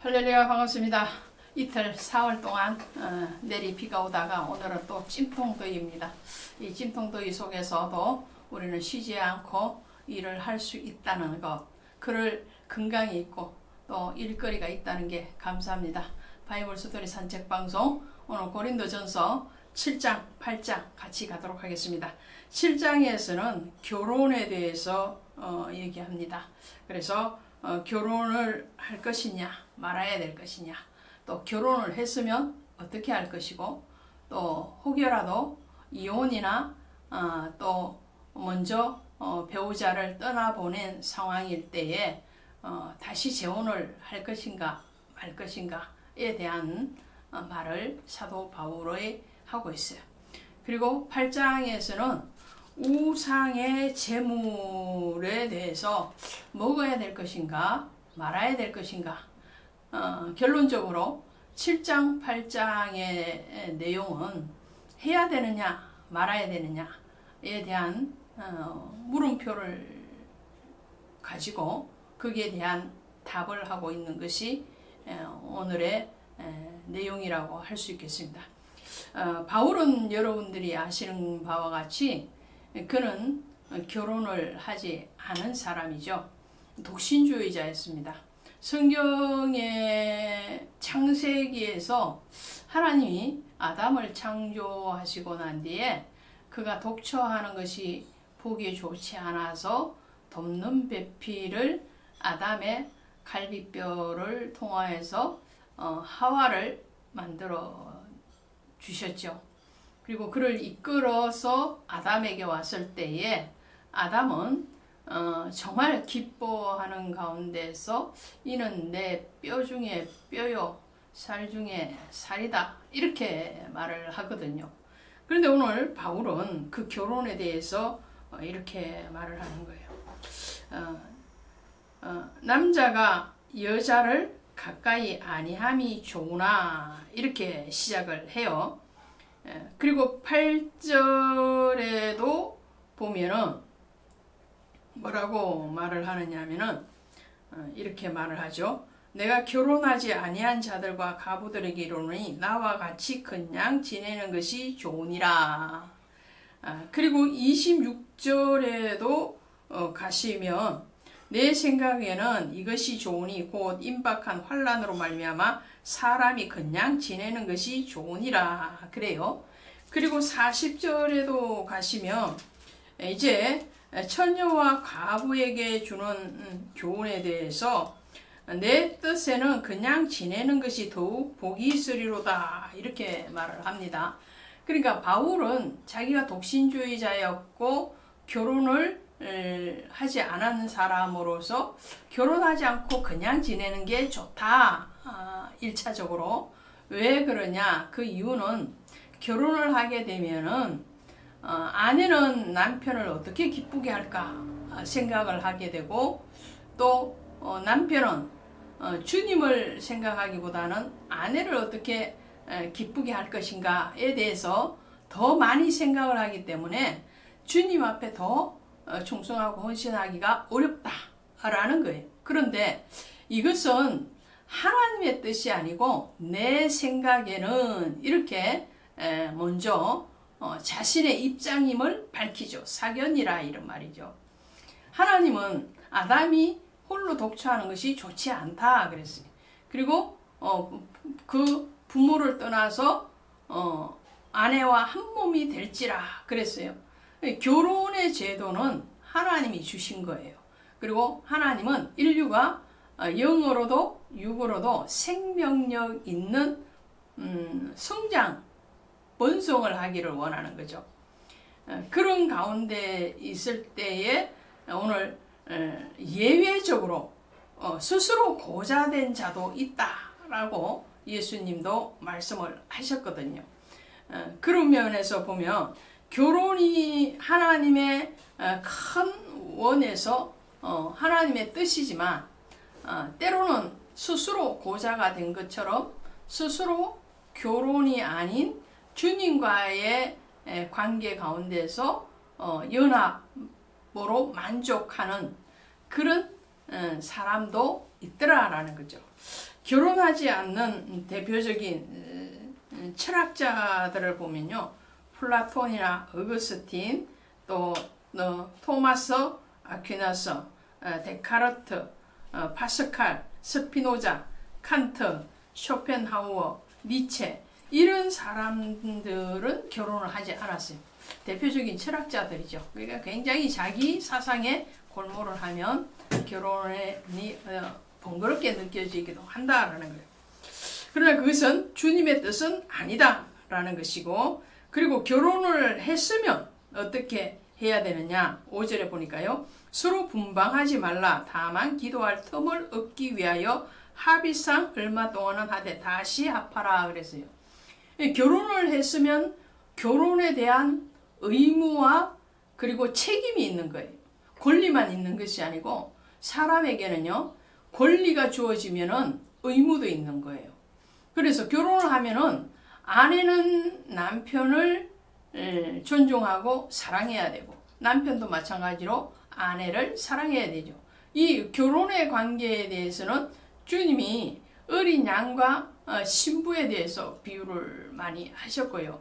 할렐루야, 반갑습니다. 이틀 4월 동안 내리 비가 오다가 오늘은 또 찜통더위입니다. 이 찜통더위 속에서도 우리는 쉬지 않고 일을 할 수 있다는 것, 그럴 건강이 있고 또 일거리가 있다는 게 감사합니다. 바이블 스토리 산책 방송, 오늘 고린도전서 7장, 8장 같이 가도록 하겠습니다. 7장에서는 결혼에 대해서 얘기합니다. 그래서 결혼을 할 것이냐 말아야 될 것이냐, 또 결혼을 했으면 어떻게 할 것이고, 또 혹여라도 이혼이나 또 먼저 배우자를 떠나보낸 상황일 때에 다시 재혼을 할 것인가 말 것인가에 대한 말을 사도 바울이 하고 있어요. 그리고 8장에서는 우상의 재물에 대해서 먹어야 될 것인가 말아야 될 것인가, 결론적으로 7장 8장의 내용은 해야 되느냐 말아야 되느냐에 대한 물음표를 가지고 거기에 대한 답을 하고 있는 것이 오늘의 내용이라고 할 수 있겠습니다. 바울은 여러분들이 아시는 바와 같이 그는 결혼을 하지 않은 사람이죠. 독신주의자였습니다. 성경의 창세기에서 하나님이 아담을 창조하시고 난 뒤에 그가 독처하는 것이 보기 좋지 않아서 돕는 배필을 아담의 갈비뼈를 통하여서 하와를 만들어 주셨죠. 그리고 그를 이끌어서 아담에게 왔을 때에 아담은 정말 기뻐하는 가운데서 이는 내 뼈 중에 뼈요 살 중에 살이다, 이렇게 말을 하거든요. 그런데 오늘 바울은 그 결혼에 대해서 이렇게 말을 하는 거예요. 남자가 여자를 가까이 아니함이 좋으나, 이렇게 시작을 해요. 그리고 8절에도 보면은 뭐라고 말을 하느냐 하면은 이렇게 말을 하죠. 내가 결혼하지 아니한 자들과 가부들에게 이르노니 나와 같이 그냥 지내는 것이 좋으니라. 그리고 26절에도 가시면 내 생각에는 이것이 좋으니 곧 임박한 환난으로 말미암아 사람이 그냥 지내는 것이 좋으니라 그래요. 그리고 40절에도 가시면 이제 처녀와 과부에게 주는 교훈에 대해서 내 뜻에는 그냥 지내는 것이 더욱 복이 있으리로다, 이렇게 말을 합니다. 그러니까 바울은 자기가 독신주의자였고 결혼을 하지 않은 사람으로서 결혼하지 않고 그냥 지내는 게 좋다. 1차적으로 왜 그러냐, 그 이유는 결혼을 하게 되면은 아내는 남편을 어떻게 기쁘게 할까 생각을 하게 되고, 또 남편은 주님을 생각하기보다는 아내를 어떻게 기쁘게 할 것인가에 대해서 더 많이 생각을 하기 때문에 주님 앞에 더 충성하고 헌신하기가 어렵다라는 거예요. 그런데 이것은 하나님의 뜻이 아니고 내 생각에는, 이렇게 먼저 자신의 입장임을 밝히죠. 사견이라 이런 말이죠. 하나님은 아담이 홀로 독처하는 것이 좋지 않다 그랬어요. 그리고 그 부모를 떠나서 아내와 한 몸이 될지라 그랬어요. 결혼의 제도는 하나님이 주신 거예요. 그리고 하나님은 인류가 영으로도 육으로도 생명력 있는 성장, 번성을 하기를 원하는 거죠. 그런 가운데 있을 때에 오늘 예외적으로 스스로 고자된 자도 있다라고 예수님도 말씀을 하셨거든요. 그런 면에서 보면 결혼이 하나님의 큰 원에서 하나님의 뜻이지만 때로는 스스로 고자가 된 것처럼 스스로 결혼이 아닌 주님과의 관계 가운데서 연합으로 만족하는 그런 사람도 있더라라는 거죠. 결혼하지 않는 대표적인 철학자들을 보면요, 플라톤이나 어거스틴, 또 토마스 아퀴나스, 데카르트, 파스칼, 스피노자, 칸트, 쇼펜하우어, 니체, 이런 사람들은 결혼을 하지 않았어요. 대표적인 철학자들이죠. 그러니까 굉장히 자기 사상에 골몰을 하면 결혼이 번거롭게 느껴지기도 한다라는 거예요. 그러나 그것은 주님의 뜻은 아니다라는 것이고, 그리고 결혼을 했으면 어떻게 해야 되느냐? 5절에 보니까요, 서로 분방하지 말라. 다만 기도할 틈을 얻기 위하여 합의상 얼마 동안은 하되 다시 합하라 그랬어요. 결혼을 했으면 결혼에 대한 의무와 그리고 책임이 있는 거예요. 권리만 있는 것이 아니고 사람에게는요, 권리가 주어지면은 의무도 있는 거예요. 그래서 결혼을 하면은 아내는 남편을 존중하고 사랑해야 되고, 남편도 마찬가지로 아내를 사랑해야 되죠. 이 결혼의 관계에 대해서는 주님이 어린 양과 신부에 대해서 비유를 많이 하셨고요.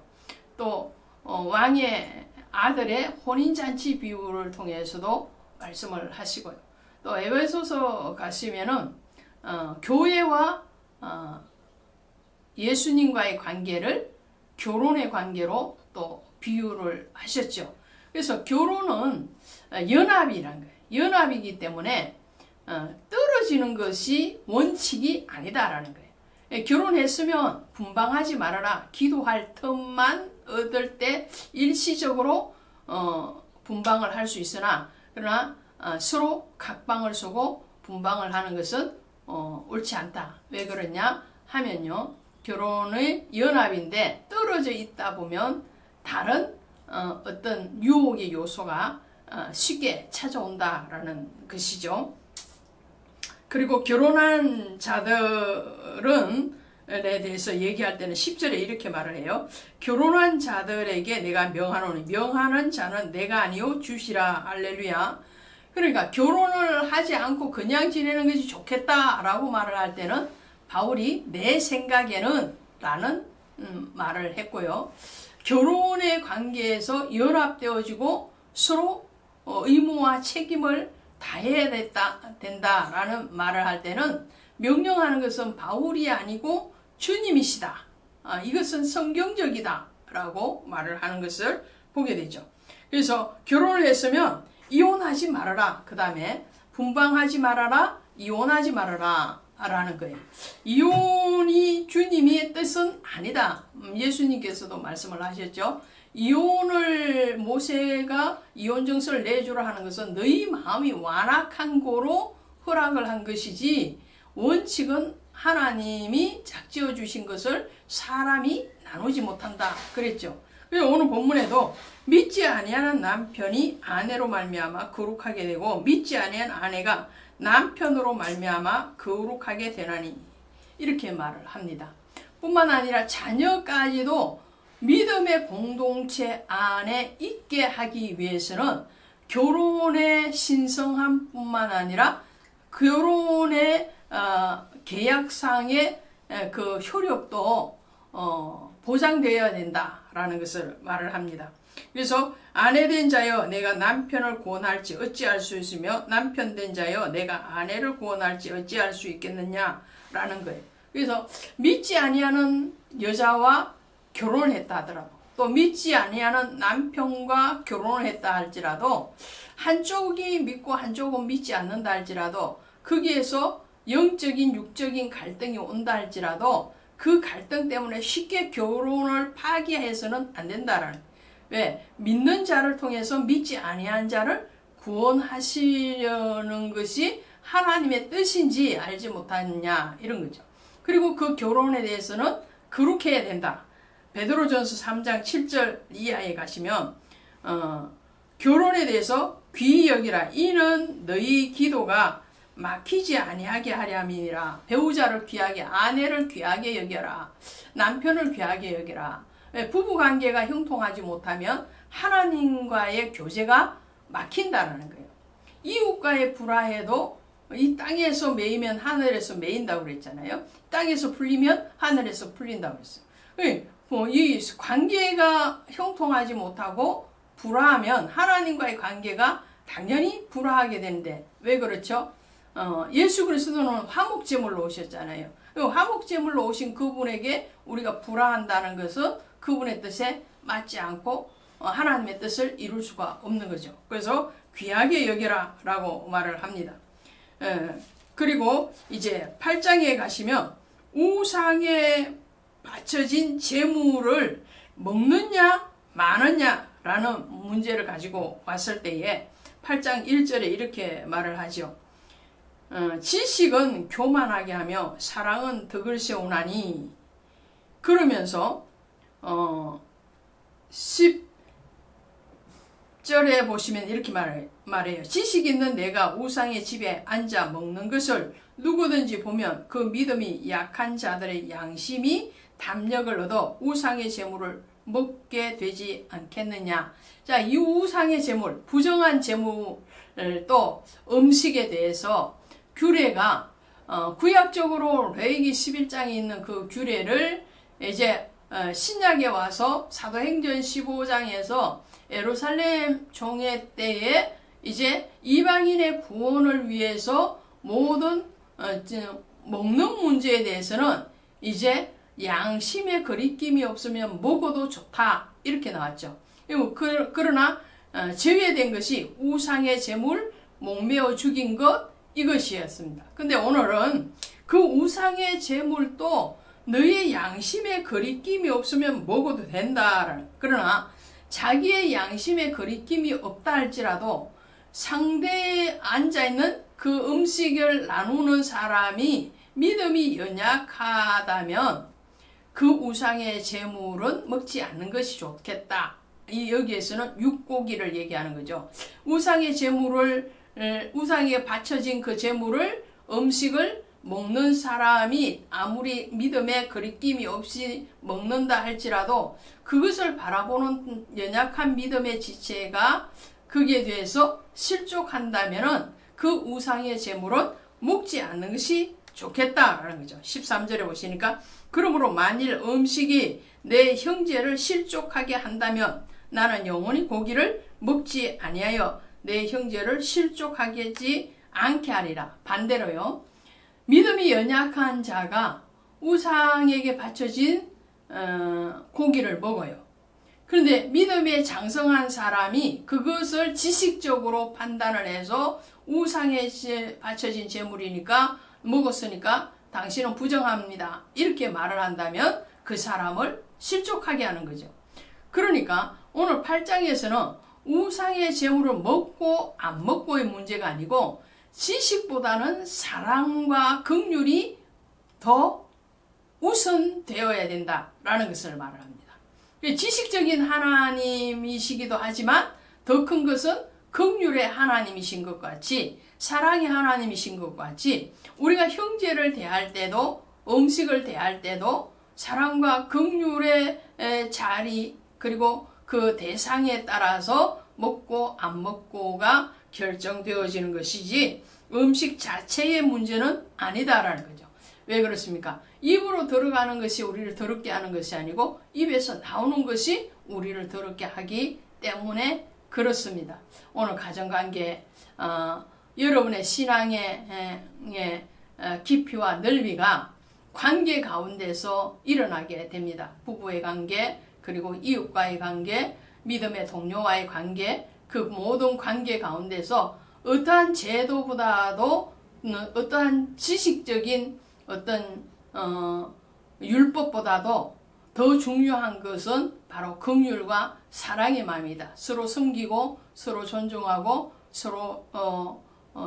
또 왕의 아들의 혼인잔치 비유를 통해서도 말씀을 하시고요. 또 에베소서 가시면은 교회와 예수님과의 관계를 결혼의 관계로 또 비유를 하셨죠. 그래서 결혼은 연합이란 거예요. 연합이기 때문에 떨어지는 것이 원칙이 아니다라는 거예요. 결혼했으면 분방하지 말아라. 기도할 틈만 얻을 때 일시적으로 분방을 할 수 있으나, 그러나 서로 각방을 서고 분방을 하는 것은 옳지 않다. 왜 그러냐 하면요, 결혼의 연합인데 떨어져 있다 보면 다른 어떤 유혹의 요소가 쉽게 찾아온다라는 것이죠. 그리고 결혼한 자들은 에 대해서 얘기할 때는 10절에 이렇게 말을 해요. 결혼한 자들에게 내가 명하노니 명하는 자는 내가 아니요 주시라. 할렐루야. 그러니까 결혼을 하지 않고 그냥 지내는 것이 좋겠다라고 말을 할 때는 바울이 내 생각에는 라는 말을 했고요. 결혼의 관계에서 연합되어지고 서로 의무와 책임을 다해야 된다라는 말을 할 때는 명령하는 것은 바울이 아니고 주님이시다. 이것은 성경적이다 라고 말을 하는 것을 보게 되죠. 그래서 결혼을 했으면 이혼하지 말아라. 그 다음에 분방하지 말아라. 이혼하지 말아라 라는 거예요. 이혼이 주님의 뜻은 아니다. 예수님께서도 말씀을 하셨죠. 이혼을 모세가 이혼 정서를 내주라 하는 것은 너희 마음이 완악한 고로 허락을 한 것이지, 원칙은 하나님이 작지어 주신 것을 사람이 나누지 못한다 그랬죠. 그래서 오늘 본문에도 믿지 아니하는 남편이 아내로 말미암아 거룩하게 되고 믿지 아니한 아내가 남편으로 말미암아 거룩하게 되나니, 이렇게 말을 합니다. 뿐만 아니라 자녀까지도 믿음의 공동체 안에 있게 하기 위해서는 결혼의 신성함 뿐만 아니라 결혼의 계약상의 그 효력도 보장되어야 된다라는 것을 말을 합니다. 그래서 아내된 자여 내가 남편을 구원할지 어찌할 수 있으며 남편된 자여 내가 아내를 구원할지 어찌할 수 있겠느냐라는 거예요. 그래서 믿지 아니하는 여자와 결혼을 했다 하더라도, 또 믿지 아니하는 남편과 결혼을 했다 할지라도, 한쪽이 믿고 한쪽은 믿지 않는다 할지라도 거기에서 영적인 육적인 갈등이 온다 할지라도 그 갈등 때문에 쉽게 결혼을 파기해서는 안 된다라는. 왜? 믿는 자를 통해서 믿지 아니한 자를 구원하시려는 것이 하나님의 뜻인지 알지 못하느냐 이런 거죠. 그리고 그 결혼에 대해서는 그렇게 해야 된다. 베드로전서 3장 7절 이하에 가시면 결혼에 대해서 귀히 여기라. 이는 너희 기도가 막히지 아니하게 하려 함이니라. 배우자를 귀하게, 아내를 귀하게 여겨라. 남편을 귀하게 여겨라. 부부관계가 형통하지 못하면 하나님과의 교제가 막힌다라는 거예요. 이웃과의 불화해도 이 땅에서 매이면 하늘에서 매인다고 그랬잖아요. 땅에서 풀리면 하늘에서 풀린다고 그랬어요. 이 관계가 형통하지 못하고 불화하면 하나님과의 관계가 당연히 불화하게 되는데 왜 그렇죠? 예수 그리스도는 화목제물로 오셨잖아요. 화목제물로 오신 그분에게 우리가 불화한다는 것은 그분의 뜻에 맞지 않고 하나님의 뜻을 이룰 수가 없는 거죠. 그래서 귀하게 여겨라 라고 말을 합니다. 그리고 이제 8장에 가시면 우상에 바쳐진 제물을 먹느냐 마느냐 라는 문제를 가지고 왔을 때에 8장 1절에 이렇게 말을 하죠. 지식은 교만하게 하며 사랑은 덕을 세우나니, 그러면서 10절에 보시면 이렇게 말해요. 지식 있는 내가 우상의 집에 앉아 먹는 것을 누구든지 보면 그 믿음이 약한 자들의 양심이 담력을 얻어 우상의 제물을 먹게 되지 않겠느냐. 자, 이 우상의 제물, 부정한 제물, 또 음식에 대해서 규례가 구약적으로 레위기 11장에 있는 그 규례를 이제 신약에 와서 사도행전 15장에서 예루살렘 종회 때에 이제 이방인의 구원을 위해서 모든 먹는 문제에 대해서는 이제 양심의 거리낌이 없으면 먹어도 좋다 이렇게 나왔죠. 그러나 제외된 것이 우상의 제물, 목매어 죽인 것 이것이었습니다. 근데 오늘은 그 우상의 제물도 너의 양심의 거리낌이 없으면 먹어도 된다. 그러나 자기의 양심의 거리낌이 없다 할지라도 상대에 앉아있는 그 음식을 나누는 사람이 믿음이 연약하다면 그 우상의 제물은 먹지 않는 것이 좋겠다. 여기에서는 육고기를 얘기하는 거죠. 우상의 제물을, 우상에 바쳐진 그 제물을, 음식을 먹는 사람이 아무리 믿음에 거리낌이 없이 먹는다 할지라도 그것을 바라보는 연약한 믿음의 지체가 거기에 대해서 실족한다면은 그 우상의 제물은 먹지 않는 것이 좋겠다라는 거죠. 13절에 보시니까 그러므로 만일 음식이 내 형제를 실족하게 한다면 나는 영원히 고기를 먹지 아니하여 내 형제를 실족하게 하지 않게 하리라. 반대로요. 믿음이 연약한 자가 우상에게 바쳐진 고기를 먹어요. 그런데 믿음에 장성한 사람이 그것을 지식적으로 판단을 해서 우상에 바쳐진 제물이니까 먹었으니까 당신은 부정합니다. 이렇게 말을 한다면 그 사람을 실족하게 하는 거죠. 그러니까 오늘 8장에서는 우상의 제물을 먹고 안 먹고의 문제가 아니고 지식보다는 사랑과 긍휼이 더 우선되어야 된다라는 것을 말을 합니다. 지식적인 하나님이시기도 하지만 더 큰 것은 긍휼의 하나님이신 것 같이 사랑의 하나님이신 것 같이 우리가 형제를 대할 때도 음식을 대할 때도 사랑과 긍휼의 자리 그리고 그 대상에 따라서 먹고 안 먹고가 결정되어지는 것이지 음식 자체의 문제는 아니다라는 거죠. 왜 그렇습니까? 입으로 들어가는 것이 우리를 더럽게 하는 것이 아니고 입에서 나오는 것이 우리를 더럽게 하기 때문에 그렇습니다. 오늘 가정관계 여러분의 신앙의 깊이와 넓이가 관계 가운데서 일어나게 됩니다. 부부의 관계 그리고 이웃과의 관계 믿음의 동료와의 관계 그 모든 관계 가운데서 어떠한 제도보다도 어떠한 지식적인 어떤 율법보다도 더 중요한 것은 바로 긍휼과 사랑의 마음이다. 서로 섬기고 서로 존중하고 서로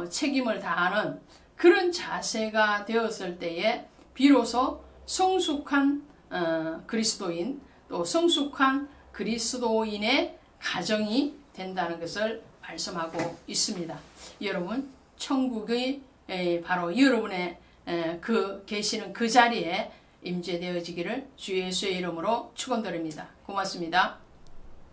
책임을 다하는 그런 자세가 되었을 때에 비로소 성숙한 그리스도인 또 성숙한 그리스도인의 가정이 된다는 것을 말씀하고 있습니다. 여러분 천국이 바로 여러분의 계시는 그 자리에 임재되어지기를 주 예수의 이름으로 축원드립니다. 고맙습니다.